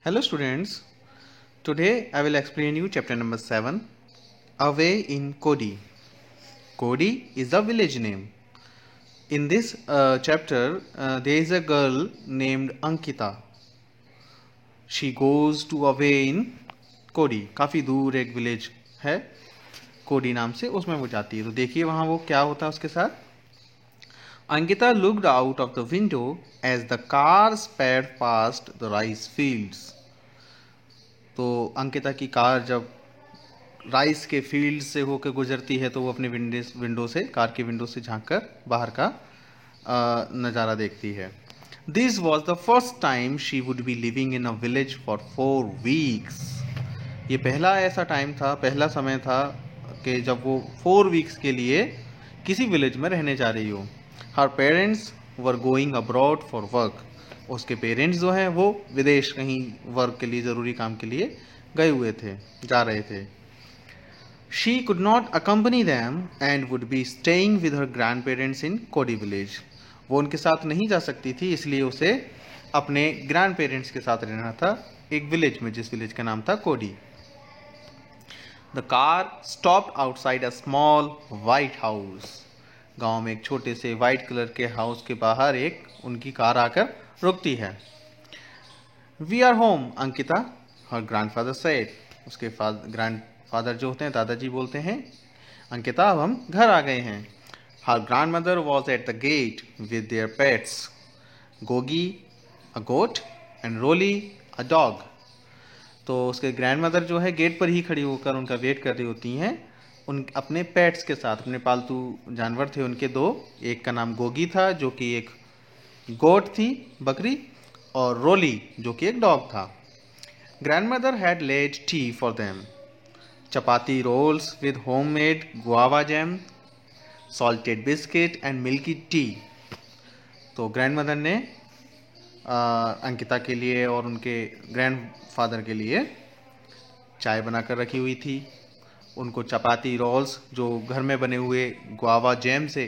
Hello students, today I will explain you chapter number 7, Away in Kodi. Kodi is a village name. In this chapter, there is a girl named Ankita. She goes to away in Kodi. काफ़ी दूर एक village है कोडी नाम से, उसमें वो जाती है। तो देखिए वहाँ वो क्या होता है उसके साथ। Ankita looked out of the window as the car sped past the rice fields. तो अंकिता की कार जब राइस के फील्ड से होकर गुजरती है तो वो अपने विंडो से कार की विंडो से झांक कर बाहर का नज़ारा देखती है। This was the first time she would be living in a village for 4 weeks. ये पहला ऐसा टाइम था, पहला समय था कि जब वो 4 वीक्स के लिए किसी विलेज में रहने जा रही हो। Her parents were going abroad for work. उसके पेरेंट्स जो हैं वो विदेश कहीं वर्क के लिए, ज़रूरी काम के लिए गए हुए थे, जा रहे थे। She could not accompany them and would be staying with her grand parents इन कोडी विलेज। वो उनके साथ नहीं जा सकती थी, इसलिए उसे अपने ग्रैंड पेरेंट्स के साथ रहना था एक विलेज में, जिस विलेज का नाम था कोडी। The car stopped outside a small white house. गांव में एक छोटे से वाइट कलर के हाउस के बाहर एक उनकी कार आकर रुकती है। We are home Ankita, her grandfather said. उसके ग्रैंडफादर जो होते हैं, दादाजी बोलते हैं, अंकिता अब हम घर आ गए हैं। Her grandmother was at the gate with their pets, Gogi a goat and Roli a dog. तो उसके ग्रैंड मदर जो है गेट पर ही खड़ी होकर उनका वेट कर रही होती हैं, उन अपने पेट्स के साथ। अपने पालतू जानवर थे उनके दो, एक का नाम गोगी था जो कि एक गोट थी, बकरी, और रोली जो कि एक डॉग था। Grandmother had laid tea for them, chapati rolls with homemade guava jam, salted biscuit and milky tea. तो ग्रैंडमदर ने अंकिता के लिए और उनके ग्रैंडफादर के लिए चाय बनाकर रखी हुई थी। उनको चपाती रोल्स जो घर में बने हुए गुआवा जैम से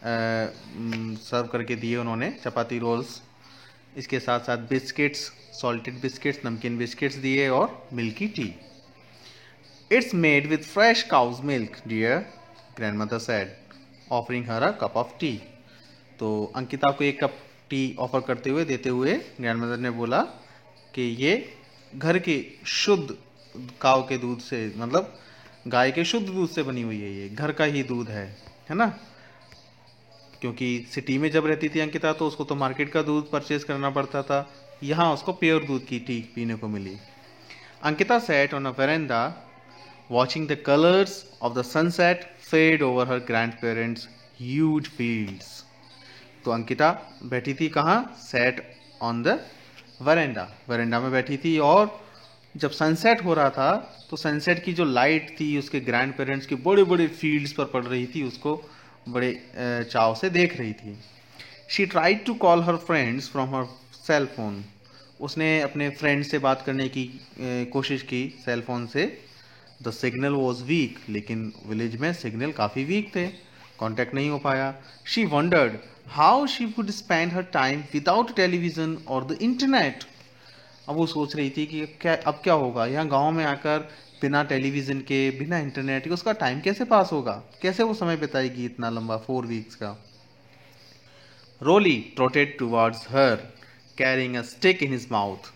सर्व करके दिए उन्होंने, चपाती रोल्स। इसके साथ साथ बिस्किट्स, सॉल्टेड बिस्किट्स, नमकीन बिस्किट्स दिए और milky tea. It's made with fresh cow's milk dear, grandmother said, offering her a cup of tea. तो अंकिता को एक कप टी ऑफर करते हुए, देते हुए ग्रैंडमदर ने बोला कि ये घर के शुद्ध काव के दूध से, मतलब गाय के शुद्ध दूध से बनी हुई है, ये घर का ही दूध है ना। क्योंकि सिटी में जब रहती थी अंकिता तो उसको तो मार्केट का दूध परचेज करना पड़ता था, यहाँ उसको प्योर दूध की टी पीने को मिली। Ankita sat on a veranda watching the colors of the sunset fade over her grandparents' huge fields. तो अंकिता बैठी थी कहाँ? Sat on the veranda, veranda में बैठी थी, और जब सनसेट हो रहा था तो सनसेट की जो लाइट थी उसके ग्रैंड पेरेंट्स की बड़े बड़े फील्ड्स पर पड़ रही थी, उसको बड़े चाव से देख रही थी। She tried to call her friends from her cell phone. उसने अपने फ्रेंड से बात करने की कोशिश की सेल फोन से। द सिग्नल वॉज वीक, लेकिन विलेज में सिग्नल काफ़ी वीक थे, कॉन्टैक्ट नहीं हो पाया। She wondered how she would spend her time without television और द इंटरनेट। अब वो सोच रही थी कि अब क्या होगा, यहाँ गांव में आकर बिना टेलीविज़न के, बिना इंटरनेट के उसका टाइम कैसे पास होगा, कैसे वो समय बिताएगी इतना लंबा 4 वीक्स का। Roli trotted towards her carrying a stick in his mouth.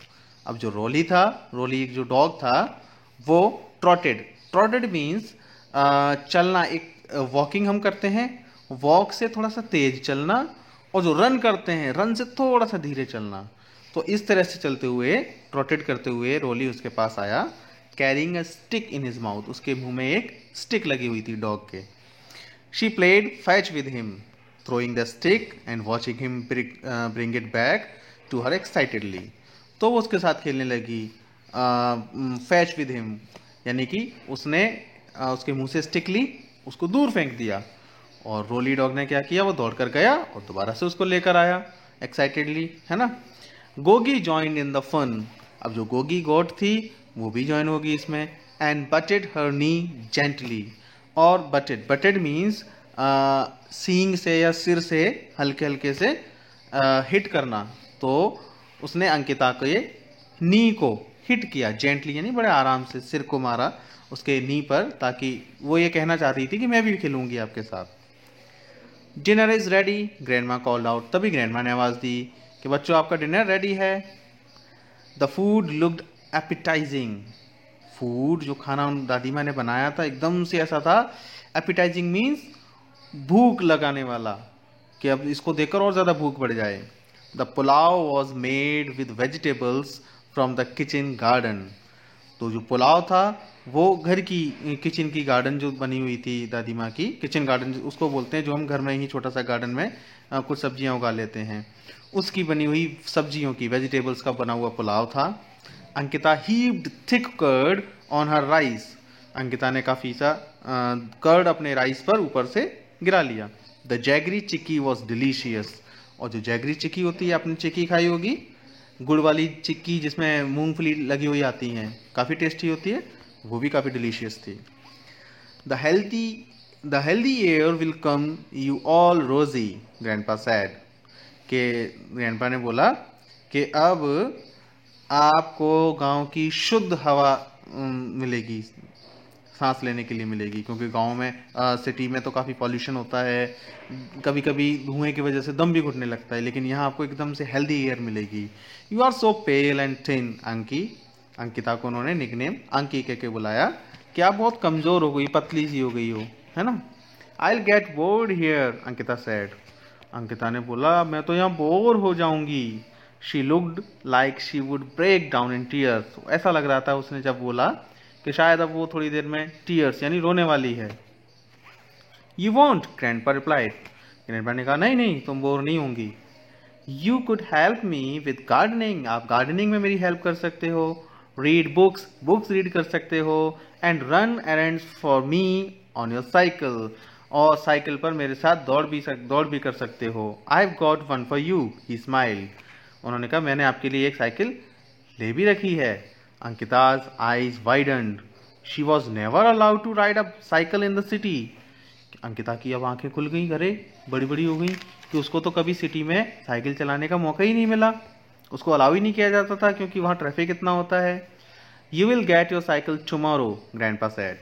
अब जो रोली था, रोली एक जो डॉग था, वो ट्रोटेड मीन्स चलना। एक वॉकिंग हम करते हैं, वॉक से थोड़ा सा तेज चलना, और जो रन करते हैं, रन से थोड़ा सा धीरे चलना। तो इस तरह से चलते हुए, ट्रोटेड करते हुए रोली उसके पास आया, carrying a stick in his mouth. उसके मुंह में एक स्टिक लगी हुई थी डॉग के। She played fetch with him, throwing the stick and watching him bring it back to her excitedly. तो वो उसके साथ खेलने लगी, फैच विद हिम, यानी कि उसने उसके मुंह से स्टिक ली, उसको दूर फेंक दिया, और रोली डॉग ने क्या किया, वो दौड़ कर गया और दोबारा से उसको लेकर आया एक्साइटेडली, है ना। Gogi joined in the fun. अब जो गोगी गोट थी वो भी ज्वाइन होगी इसमें। एंड बटेड हर नी जेंटली, और बटेड मीन्स सींग से या सिर से हल्के हल्के से हिट करना। तो उसने अंकिता को ये नी को हिट किया, जेंटली यानी बड़े आराम से सिर को मारा उसके नी पर, ताकि वो ये कहना चाहती थी कि मैं भी खेलूंगी आपके साथ। Dinner is ready, grandma called out. तभी ग्रैंडमा ने आवाज़ दी कि बच्चों आपका डिनर रेडी है। The food looked appetising. Food जो खाना दादी माँ ने बनाया था एकदम से ऐसा था, एपिटाइजिंग मीन्स भूख लगाने वाला, कि अब इसको देखकर और ज़्यादा भूख बढ़ जाए। The pulao was made with vegetables from the kitchen garden. तो जो पुलाव था वो घर की किचन की गार्डन जो बनी हुई थी दादी माँ की, किचन गार्डन उसको बोलते हैं, जो हम घर में ही छोटा सा गार्डन में कुछ सब्जियाँ उगा लेते हैं, उसकी बनी हुई सब्जियों की वेजिटेबल्स का बना हुआ पुलाव था। Ankita heaved thick curd on her rice. Ankita ने काफ़ी सा कर्ड अपने राइस पर ऊपर से गिरा लिया। The jaggery chikki was delicious. और जो जैगरी चिक्की होती है, आपने चिक्की खाई होगी, गुड़ वाली चिक्की जिसमें मूंगफली लगी हुई आती हैं, काफ़ी टेस्टी होती है, वो भी काफ़ी डिलीशियस थी। The healthy air will come you all रोजी, ग्रैंडपा सैड। के ग्रैंडपा ने बोला कि अब आपको गांव की शुद्ध हवा मिलेगी, सांस लेने के लिए मिलेगी, क्योंकि गांव में सिटी में तो काफ़ी पॉल्यूशन होता है, कभी कभी धुएं की वजह से दम भी घुटने लगता है, लेकिन यहाँ आपको एकदम से हेल्दी एयर मिलेगी। You are so pale and thin Anki. Ankita को उन्होंने निकनेम अंकी कह के बुलाया कि आप बहुत कमज़ोर हो गई, पतली सी हो गई हो, है ना। I will get bored here, Ankita said. Ankita ने बोला मैं तो यहाँ बोर हो जाऊंगी। She looked like she would break down in tears. ऐसा लग रहा था उसने जब बोला कि शायद अब वो थोड़ी देर में टीयर्स यानी रोने वाली है। You want, grandpa replied. Grandpa ने कहा नहीं नहीं, तुम बोर नहीं होंगी। You could help me with gardening, आप गार्डनिंग में मेरी हेल्प कर सकते हो। रीड बुक्स, बुक्स रीड कर सकते हो। And run errands for me on your cycle, और साइकिल पर मेरे साथ दौड़ भी कर सकते हो। I have got one for you, he smiled. उन्होंने कहा मैंने आपके लिए एक साइकिल ले भी रखी है। Ankita's eyes widened. She was never allowed to ride a cycle in the city. Ankita की अब आंखें खुल गई, अरे बड़ी बड़ी हो गई, कि उसको तो कभी सिटी में साइकिल चलाने का मौका ही नहीं मिला, उसको अलाउ ही नहीं किया जाता था क्योंकि वहाँ ट्रैफिक इतना होता है। You will get your cycle tomorrow, grandpa said.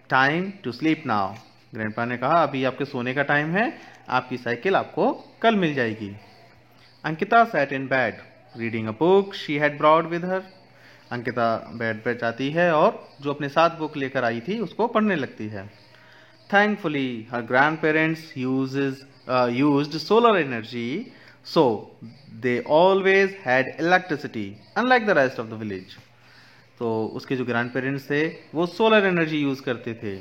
Time to sleep now, grandpa ने कहा अभी आपके सोने का टाइम है, आपकी साइकिल आपको कल मिल जाएगी। Ankita sat in bed reading a book she had broad with her. Ankita bed पर जाती है और जो अपने साथ बुक लेकर आई थी उसको पढ़ने लगती है। Thankfully, her grandparents used solar energy, so they always had electricity, unlike the rest of the village. तो उसके जो ग्रैंड पेरेंट्स थे वो सोलर एनर्जी यूज़ करते थे।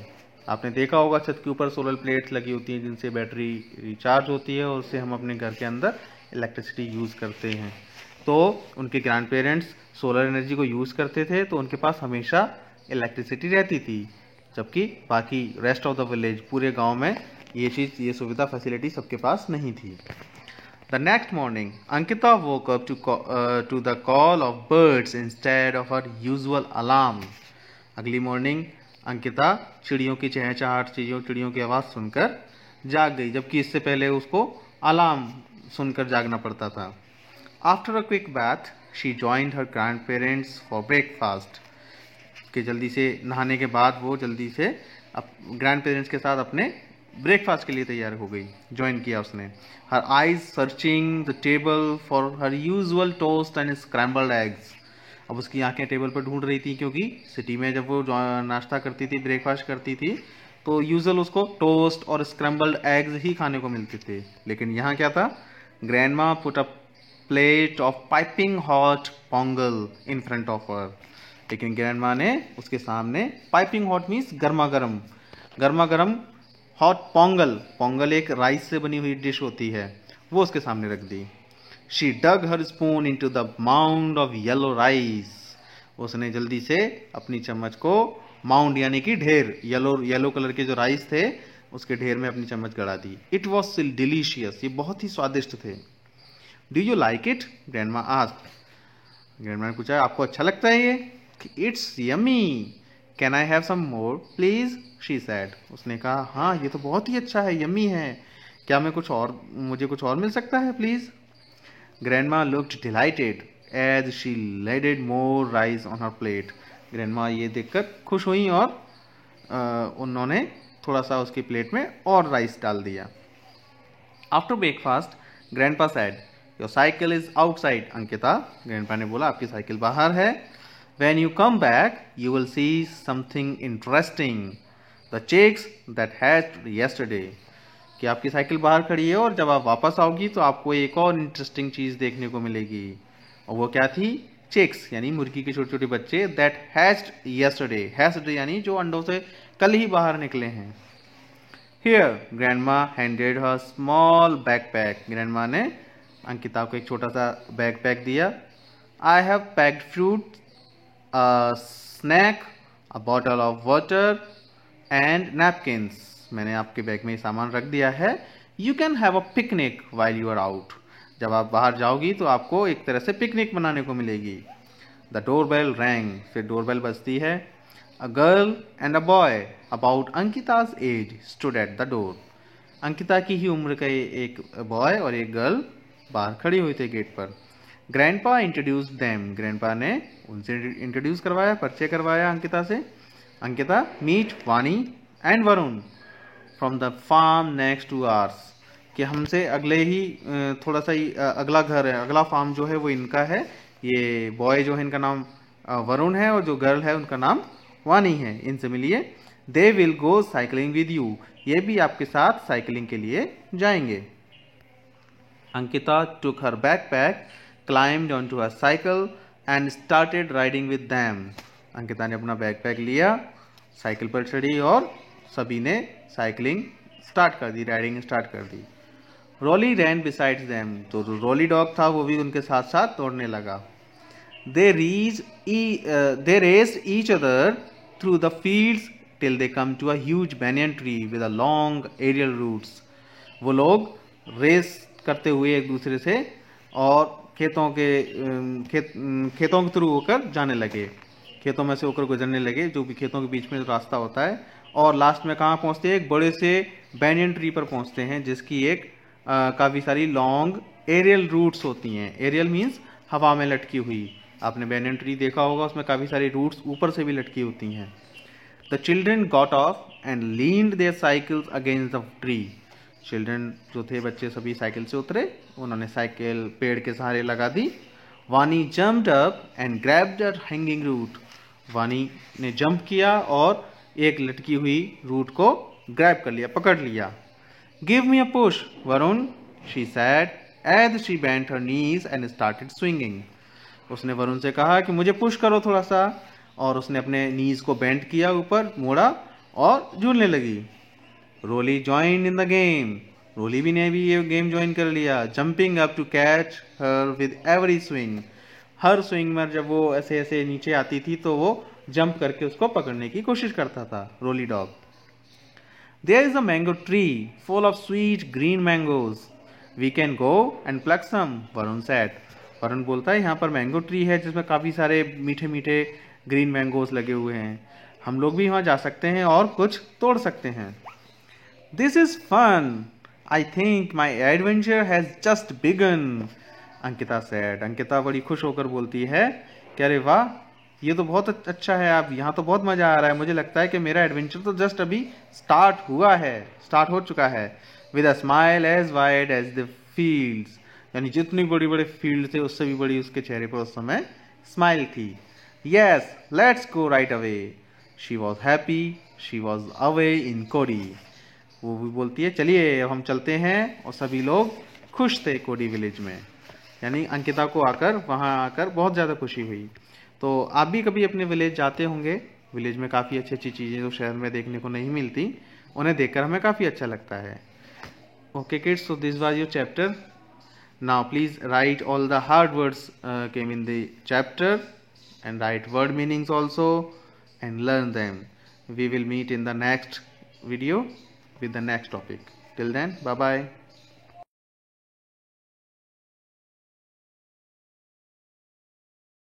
आपने देखा होगा छत के ऊपर सोलर प्लेट्स लगी होती हैं जिनसे बैटरी रिचार्ज होती है और उससे हम अपने घर के अंदर इलेक्ट्रिसिटी यूज़ करते हैं। तो उनके ग्रैंड पेरेंट्स सोलर एनर्जी को यूज़ करते थे, तो उनके पास हमेशा इलेक्ट्रिसिटी रहती थी, जबकि बाकी रेस्ट ऑफ द विलेज, पूरे गांव में ये सुविधा फैसिलिटी सबके पास नहीं थी। The next morning Ankita woke up to the call of birds instead of her usual alarm. अगली मॉर्निंग अंकिता चिड़ियों की चहचहाट, चिड़ियों की आवाज़ सुनकर जाग गई, जबकि इससे पहले उसको अलार्म सुनकर जागना पड़ता था। After a quick bath she joined her grandparents for breakfast. कि जल्दी से नहाने के बाद वो जल्दी से ग्रैंड पेरेंट्स के साथ अपने ब्रेकफास्ट के लिए तैयार हो गई, ज्वाइन किया उसने। Her eyes searching the table for her usual toast and scrambled eggs. अब उसकी आंखें टेबल पर ढूंढ रही थी, क्योंकि सिटी में जब वो नाश्ता करती थी, ब्रेकफास्ट करती थी, तो यूजुअल उसको टोस्ट और स्क्रैम्बल्ड एग्स ही खाने को मिलते थे। लेकिन यहाँ क्या था, grandma put a plate of piping hot Pongal in front of her. लेकिन ग्रैंडमा ने उसके सामने पाइपिंग हॉट मीन्स गर्मा गर्म हॉट पोंगल एक राइस से बनी हुई डिश होती है, वो उसके सामने रख दी। She dug her spoon into the mound of yellow rice. उसने जल्दी से अपनी चम्मच को माउंड यानी कि ढेर, येलो कलर के जो राइस थे उसके ढेर में अपनी चम्मच गड़ा दी। इट वॉज स्टिल डिलीशियस, ये बहुत ही स्वादिष्ट थे। Do you like it, grandma asked. Grandma ने पूछा आपको अच्छा लगता है ये? It's yummy. Can I have some more, please? She said. उसने कहा हाँ ये तो बहुत ही अच्छा है, यम्मी है, क्या मुझे कुछ और मिल सकता है please? Grandma looked delighted. as she laid more rice on her plate. Grandma ये देखकर खुश हुई और उन्होंने थोड़ा सा उसकी प्लेट में और राइस डाल दिया. After breakfast, Grandpa said, "Your cycle is outside, Ankita." Grandpa ने बोला आपकी साइकिल बाहर है. When you come back, you will see something interesting. The chicks that hatched yesterday. कि आपकी साइकिल बाहर खड़ी है और जब आप वापस आओगी तो आपको एक और इंटरेस्टिंग चीज़ देखने को मिलेगी. और वो क्या थी? चिक्स यानी मुर्गी के छोटे छोटे बच्चे. That hatched yesterday. हैच्ड यानी जो अंडों से कल ही बाहर निकले हैं. Here grandma handed her small backpack. Grandma ने अंकिता को एक छोटा सा बैकपैक दिया. I have packed fruit, a snack, a bottle of water and napkins. मैंने आपके बैग में सामान रख दिया है. You can have a picnic while you are out. जब आप बाहर जाओगी तो आपको एक तरह से पिकनिक मनाने को मिलेगी. The doorbell rang. फिर डोरबेल बजती है. A girl and a boy about Ankita's age stood at the door. Ankita की ही उम्र का एक बॉय और एक गर्ल बाहर खड़ी हुई थे गेट पर. Grandpa introduce them. ग्रैंडपा ने उनसे इंट्रोड्यूस करवाया, परिचय करवाया अंकिता से. Ankita, meet Vani and Varun from the farm next to ours. कि हमसे अगले ही थोड़ा सा ही अगला घर है, अगला फार्म जो है वो इनका है. ये बॉय जो है इनका नाम वरुण है और जो गर्ल है उनका नाम वानी है. इनसे मिलिए. They will go cycling with you. ये भी आपके साथ साइकिलिंग के लिए जाएंगे. Ankita took her backpack, climbed onto her cycle and started riding with them. Ankita ने अपना बैकपैक लिया, साइकिल पर चढ़ी और सभी ने साइकिलिंग स्टार्ट कर दी, राइडिंग स्टार्ट कर दी. रोली रैन बिसाइड्स देम. तो जो रोली डॉग था वो भी उनके साथ साथ दौड़ने लगा. They raced each other through the fields till they come to a huge banyan tree with a long aerial roots. वो लोग रेस करते हुए एक दूसरे से और खेतों के थ्रू होकर जाने लगे, खेतों में से होकर गुजरने लगे, जो भी खेतों के बीच में रास्ता होता है. और लास्ट में कहाँ पहुँचते हैं? एक बड़े से बैंयन ट्री पर पहुँचते हैं जिसकी एक काफ़ी सारी लॉन्ग एरियल रूट्स होती हैं. एरियल मीन्स हवा में लटकी हुई. आपने बैंयन ट्री देखा होगा, उसमें काफ़ी सारी रूट्स ऊपर से भी लटकी होती हैं. The children got off and leaned their cycles against the tree. Children जो थे बच्चे सभी साइकिल से उतरे, उन्होंने साइकिल पेड़ के सहारे लगा दी. Vani jumped up and grabbed a hanging root. Vani ने जंप किया और एक लटकी हुई रूट को ग्रैब कर लिया, पकड़ लिया. Give me a push Varun, she said as she bent her knees and started swinging. उसने वरुण से कहा कि मुझे पुश करो थोड़ा सा, और उसने अपने नीज को बेंट किया, ऊपर मोड़ा और झूलने लगी. Roli join in the game. Roli भी ने भी ये गेम ज्वाइन कर लिया. Jumping up to catch her with every swing. हर स्विंग में जब वो ऐसे ऐसे नीचे आती थी तो वो जंप करके उसको पकड़ने की कोशिश करता था, रोली dog. There is a mango tree full of sweet green mangoes. We can go and pluck some, Varun said. Varun बोलता है यहाँ पर मैंगो ट्री है जिसमें काफ़ी सारे मीठे मीठे ग्रीन मैंगोज लगे हुए हैं. हम लोग भी वहाँ जा सकते हैं और कुछ तोड़ सकते हैं. This is fun. I think my adventure has just begun, Ankita said. Ankita बड़ी खुश होकर बोलती है कि अरे वाह, ये तो बहुत अच्छा है, आप यहाँ तो बहुत मज़ा आ रहा है. मुझे लगता है कि मेरा एडवेंचर तो जस्ट अभी स्टार्ट हुआ है, स्टार्ट हो चुका है. With a smile as wide as the fields. यानी जितनी बड़ी बड़े फील्ड थे उससे भी बड़ी उसके चेहरे पर उस समय स्माइल थी. Yes, let's go right away. She was happy. She was away in कोडी. वो भी बोलती है चलिए अब हम चलते हैं, और सभी लोग खुश थे कोडी विलेज में. यानी अंकिता को आकर वहाँ आकर बहुत ज़्यादा खुशी हुई. तो आप भी कभी अपने विलेज जाते होंगे. विलेज में काफ़ी अच्छी अच्छी चीज़ें जो शहर में देखने को नहीं मिलती, उन्हें देखकर हमें काफ़ी अच्छा लगता है. Okay kids, so this was your chapter. Now please write all the hard words came in the chapter and write word meanings also and learn them. We will meet in the next video with the next topic. Till then, bye bye.